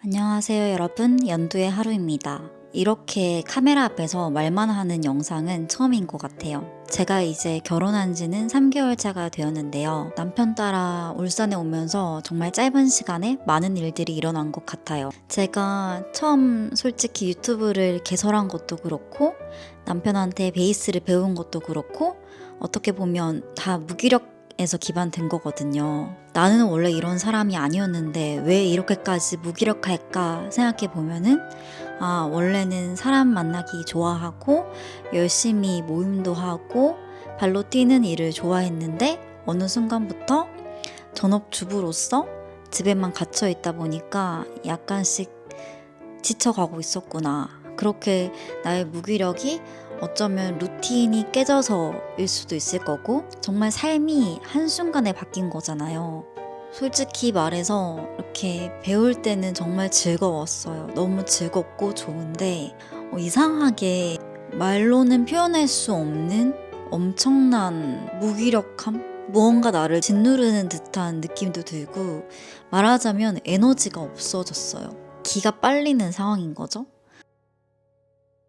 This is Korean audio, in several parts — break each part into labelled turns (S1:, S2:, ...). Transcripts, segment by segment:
S1: 안녕하세요 여러분, 연두의 하루입니다. 이렇게 카메라 앞에서 말만 하는 영상은 처음인 것 같아요. 제가 이제 결혼한 지는 3개월차가 되었는데요. 남편 따라 울산에 오면서 정말 짧은 시간에 많은 일들이 일어난 것 같아요. 제가 처음 솔직히 유튜브를 개설한 것도 그렇고 남편한테 베이스를 배운 것도 그렇고 어떻게 보면 다 무기력에서 기반된 거거든요. 나는 원래 이런 사람이 아니었는데 왜 이렇게까지 무기력할까 생각해 보면은 원래는 사람 만나기 좋아하고 열심히 모임도 하고 발로 뛰는 일을 좋아했는데 어느 순간부터 전업주부로서 집에만 갇혀 있다 보니까 약간씩 지쳐가고 있었구나. 그렇게 나의 무기력이 어쩌면 루틴이 깨져서일 수도 있을 거고 정말 삶이 한순간에 바뀐 거잖아요. 솔직히 말해서 이렇게 배울 때는 정말 즐거웠어요. 너무 즐겁고 좋은데 이상하게 말로는 표현할 수 없는 엄청난 무기력함? 무언가 나를 짓누르는 듯한 느낌도 들고 말하자면 에너지가 없어졌어요. 기가 빨리는 상황인 거죠.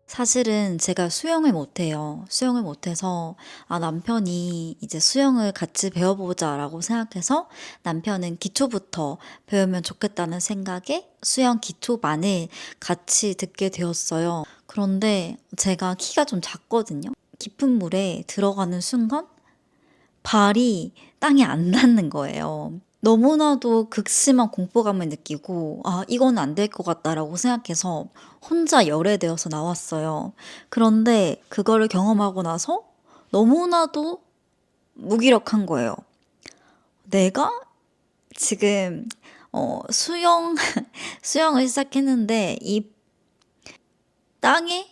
S1: 사실은 제가 수영을 못해요. 수영을 못해서 남편이 이제 수영을 같이 배워보자라고 생각해서 남편은 기초부터 배우면 좋겠다는 생각에 수영 기초반을 같이 듣게 되었어요. 그런데 제가 키가 좀 작거든요. 깊은 물에 들어가는 순간 발이 땅에 안 닿는 거예요. 너무나도 극심한 공포감을 느끼고 이건 안 될 것 같다라고 생각해서 혼자 열애되어서 나왔어요. 그런데 그거를 경험하고 나서 너무나도 무기력한 거예요. 내가 지금 수영 수영을 시작했는데 이 땅에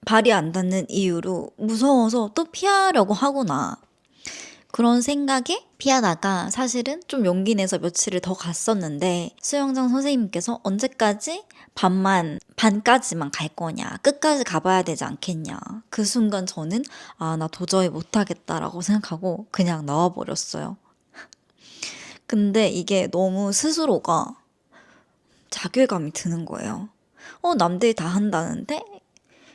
S1: 발이 안 닿는 이유로 무서워서 또 피하려고 하구나. 그런 생각에 피하다가 사실은 좀 용기 내서 며칠을 더 갔었는데 수영장 선생님께서 언제까지 반까지만 갈 거냐, 끝까지 가봐야 되지 않겠냐. 그 순간 저는 나 도저히 못하겠다라고 생각하고 그냥 나와버렸어요. 근데 이게 너무 스스로가 자괴감이 드는 거예요. 남들이 다 한다는데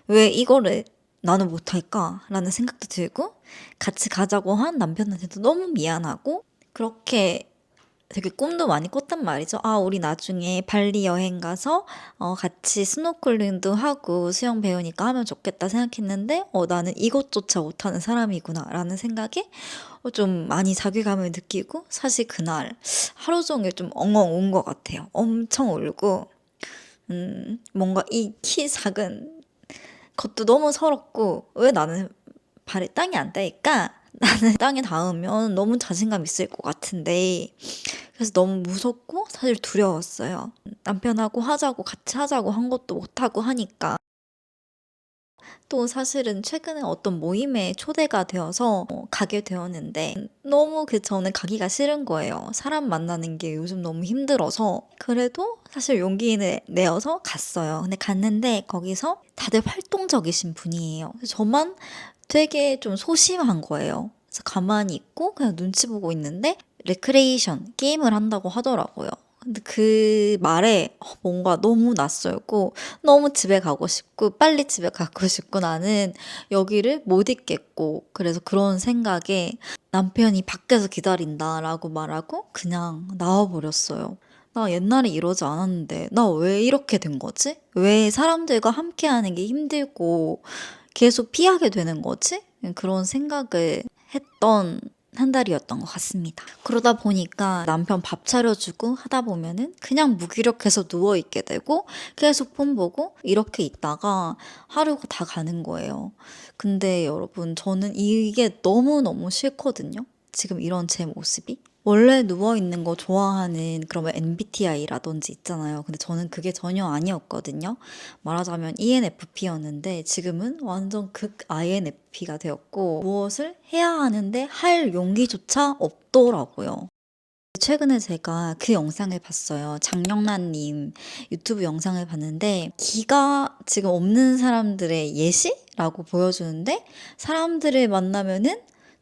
S1: 왜 이거를 나는 못할까? 라는 생각도 들고 같이 가자고 한 남편한테도 너무 미안하고 그렇게 되게 꿈도 많이 꿨단 말이죠. 우리 나중에 발리 여행 가서 같이 스노클링도 하고 수영 배우니까 하면 좋겠다 생각했는데 나는 이것조차 못하는 사람이구나 라는 생각에 좀 많이 자괴감을 느끼고 사실 그날 하루 종일 좀 엉엉 운 것 같아요. 엄청 울고 뭔가 이 키 작은 그것도 너무 서럽고 왜 나는 발에 땅이 안 닿을까? 나는 땅에 닿으면 너무 자신감 있을 것 같은데 그래서 너무 무섭고 사실 두려웠어요. 남편하고 같이 하자고 한 것도 못하고 하니까 또 사실은 최근에 어떤 모임에 초대가 되어서 가게 되었는데 너무 그 전에 가기가 싫은 거예요. 사람 만나는 게 요즘 너무 힘들어서. 그래도 사실 용기를 내어서 갔어요. 근데 갔는데 거기서 다들 활동적이신 분이에요. 저만 되게 좀 소심한 거예요. 그래서 가만히 있고 그냥 눈치 보고 있는데 레크레이션 게임을 한다고 하더라고요. 근데 그 말에 뭔가 너무 낯설고 너무 집에 가고 싶고 빨리 집에 가고 싶고 나는 여기를 못 있겠고 그래서 그런 생각에 남편이 밖에서 기다린다라고 말하고 그냥 나와버렸어요. 나 옛날에 이러지 않았는데 나 왜 이렇게 된 거지? 왜 사람들과 함께하는 게 힘들고 계속 피하게 되는 거지? 그런 생각을 했던 한 달이었던 것 같습니다. 그러다 보니까 남편 밥 차려주고 하다 보면은 그냥 무기력해서 누워있게 되고 계속 폰 보고 이렇게 있다가 하루가 다 가는 거예요. 근데 여러분 저는 이게 너무너무 싫거든요. 지금 이런 제 모습이. 원래 누워있는 거 좋아하는 그런 MBTI라든지 있잖아요. 근데 저는 그게 전혀 아니었거든요. 말하자면 ENFP였는데 지금은 완전 극 INFP가 되었고 무엇을 해야 하는데 할 용기조차 없더라고요. 최근에 제가 그 영상을 봤어요. 장영란님 유튜브 영상을 봤는데 기가 지금 없는 사람들의 예시라고 보여주는데 사람들을 만나면은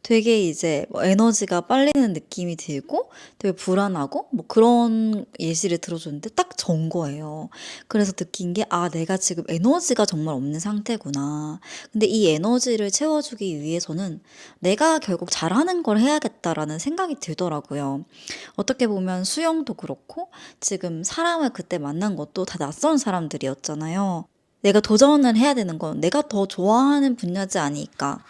S1: 되게 이제 뭐 에너지가 빨리는 느낌이 들고 되게 불안하고 뭐 그런 예시를 들어줬는데 딱 전 거예요. 그래서 느낀 게 '아 내가 지금 에너지가 정말 없는 상태구나. 근데 이 에너지를 채워주기 위해서는 내가 결국 잘하는 걸 해야겠다.'라는 생각이 들더라고요. 어떻게 보면 수영도 그렇고 지금 사람을 그때 만난 것도 다 낯선 사람들이었잖아요. 내가 도전을 해야 되는 건 내가 더 좋아하는 분야지 않을까.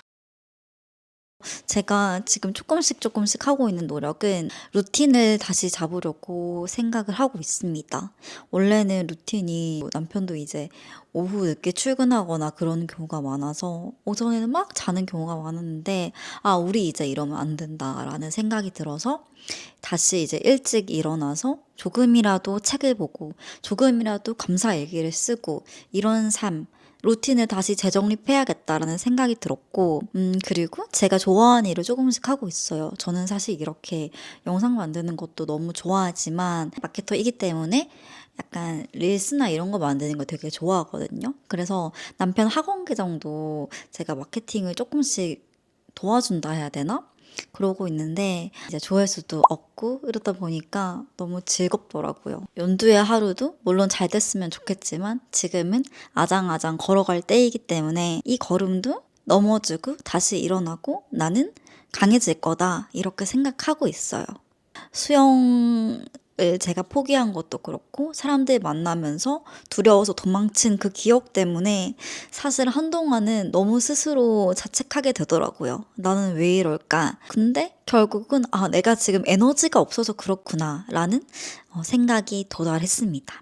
S1: 제가 지금 조금씩 하고 있는 노력은 루틴을 다시 잡으려고 생각을 하고 있습니다. 원래는 루틴이 남편도 이제 오후 늦게 출근하거나 그런 경우가 많아서 오전에는 막 자는 경우가 많았는데 '아 우리 이제 이러면 안 된다.'라는 생각이 들어서 다시 이제 일찍 일어나서 조금이라도 책을 보고 조금이라도 감사 일기를 쓰고 이런 삶 루틴을 다시 재정립해야겠다라는 생각이 들었고 그리고 제가 좋아하는 일을 조금씩 하고 있어요. 저는 사실 이렇게 영상 만드는 것도 너무 좋아하지만 마케터이기 때문에 약간 릴스나 이런 거 만드는 거 되게 좋아하거든요. 그래서 남편 학원 계정도 제가 마케팅을 조금씩 도와준다 해야 되나? 그러고 있는데 이제 조회수도 없고 이러다 보니까 너무 즐겁더라고요. 연두의 하루도 물론 잘 됐으면 좋겠지만 지금은 아장아장 걸어갈 때이기 때문에 이 걸음도 넘어지고 다시 일어나고 나는 강해질 거다 이렇게 생각하고 있어요. 수영을 제가 포기한 것도 그렇고 사람들 만나면서 두려워서 도망친 그 기억 때문에 사실 한동안은 너무 스스로 자책하게 되더라고요. '나는 왜 이럴까?' 근데 결국은 '아 내가 지금 에너지가 없어서 그렇구나.'라는 생각이 도달했습니다.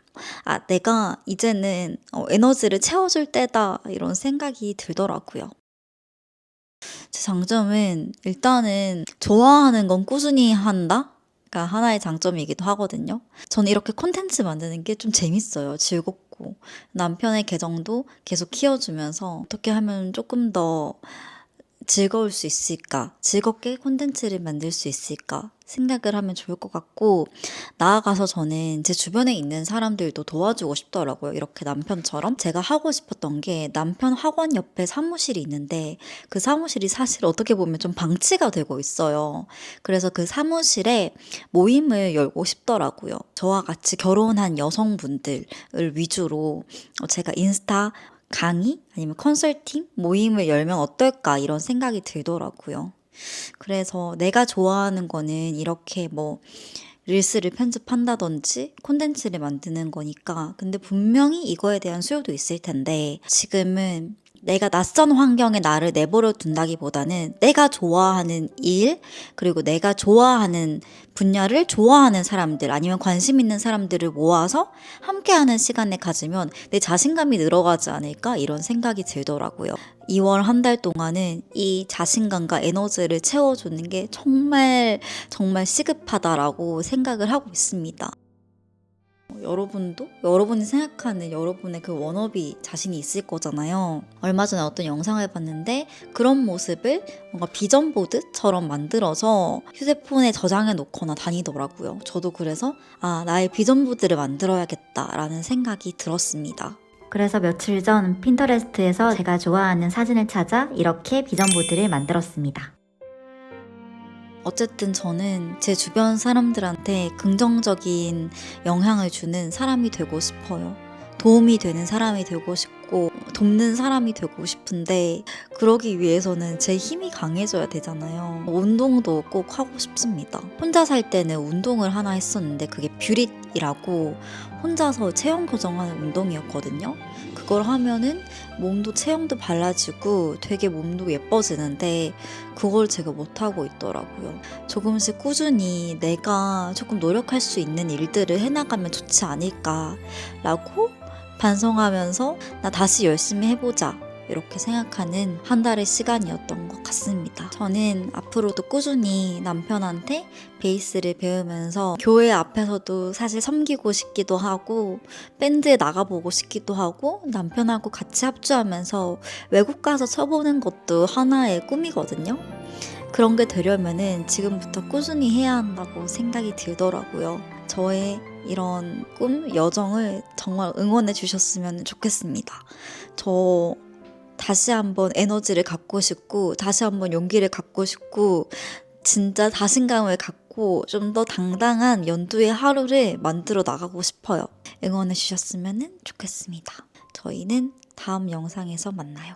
S1: '아 내가 이제는 에너지를 채워줄 때다.' 이런 생각이 들더라고요. 제 장점은 일단은 좋아하는 건 꾸준히 한다? 가 하나의 장점이기도 하거든요. 저는 이렇게 콘텐츠 만드는 게 좀 재밌어요. 즐겁고. 남편의 계정도 계속 키워주면서 어떻게 하면 조금 더 즐거울 수 있을까? 즐겁게 콘텐츠를 만들 수 있을까? 생각을 하면 좋을 것 같고 나아가서 저는 제 주변에 있는 사람들도 도와주고 싶더라고요. 이렇게 남편처럼 제가 하고 싶었던 게 남편 학원 옆에 사무실이 있는데 그 사무실이 사실 어떻게 보면 좀 방치가 되고 있어요. 그래서 그 사무실에 모임을 열고 싶더라고요. 저와 같이 결혼한 여성분들을 위주로 제가 인스타 강의 아니면 컨설팅 모임을 열면 어떨까 이런 생각이 들더라고요. 그래서 내가 좋아하는 거는 이렇게 뭐 릴스를 편집한다든지 콘텐츠를 만드는 거니까 근데 분명히 이거에 대한 수요도 있을 텐데 지금은 내가 낯선 환경에 나를 내버려 둔다기보다는 내가 좋아하는 일 그리고 내가 좋아하는 분야를 좋아하는 사람들 아니면 관심 있는 사람들을 모아서 함께하는 시간을 가지면 내 자신감이 늘어가지 않을까 이런 생각이 들더라고요. 2월 한 달 동안은 이 자신감과 에너지를 채워주는 게 정말 정말 시급하다라고 생각을 하고 있습니다. 여러분도 여러분이 생각하는 여러분의 그 워너비 자신이 있을 거잖아요. 얼마 전에 어떤 영상을 봤는데 그런 모습을 뭔가 비전 보드처럼 만들어서 휴대폰에 저장해 놓거나 다니더라고요. 저도 그래서 나의 비전 보드를 만들어야겠다라는 생각이 들었습니다.
S2: 그래서 며칠 전 핀터레스트에서 제가 좋아하는 사진을 찾아 이렇게 비전 보드를 만들었습니다.
S1: 어쨌든 저는 제 주변 사람들한테 긍정적인 영향을 주는 사람이 되고 싶어요. 도움이 되는 사람이 되고 싶고 돕는 사람이 되고 싶은데 그러기 위해서는 제 힘이 강해져야 되잖아요. 운동도 꼭 하고 싶습니다. 혼자 살 때는 운동을 하나 했었는데 그게 뷰릿이라고 혼자서 체형 교정하는 운동이었거든요. 그걸 하면은 몸도 체형도 발라지고 되게 몸도 예뻐지는데 그걸 제가 못하고 있더라고요. 조금씩 꾸준히 내가 조금 노력할 수 있는 일들을 해나가면 좋지 않을까라고 반성하면서 나 다시 열심히 해보자 이렇게 생각하는 한 달의 시간이었던 것 같습니다. 저는 앞으로도 꾸준히 남편한테 베이스를 배우면서 교회 앞에서도 사실 섬기고 싶기도 하고 밴드에 나가보고 싶기도 하고 남편하고 같이 합주하면서 외국 가서 쳐보는 것도 하나의 꿈이거든요. 그런 게 되려면은 지금부터 꾸준히 해야 한다고 생각이 들더라고요. 저의 이런 꿈, 여정을 정말 응원해 주셨으면 좋겠습니다. 저 다시 한번 에너지를 갖고 싶고 다시 한번 용기를 갖고 싶고 진짜 자신감을 갖고 좀 더 당당한 연두의 하루를 만들어 나가고 싶어요. 응원해 주셨으면 좋겠습니다. 저희는 다음 영상에서 만나요.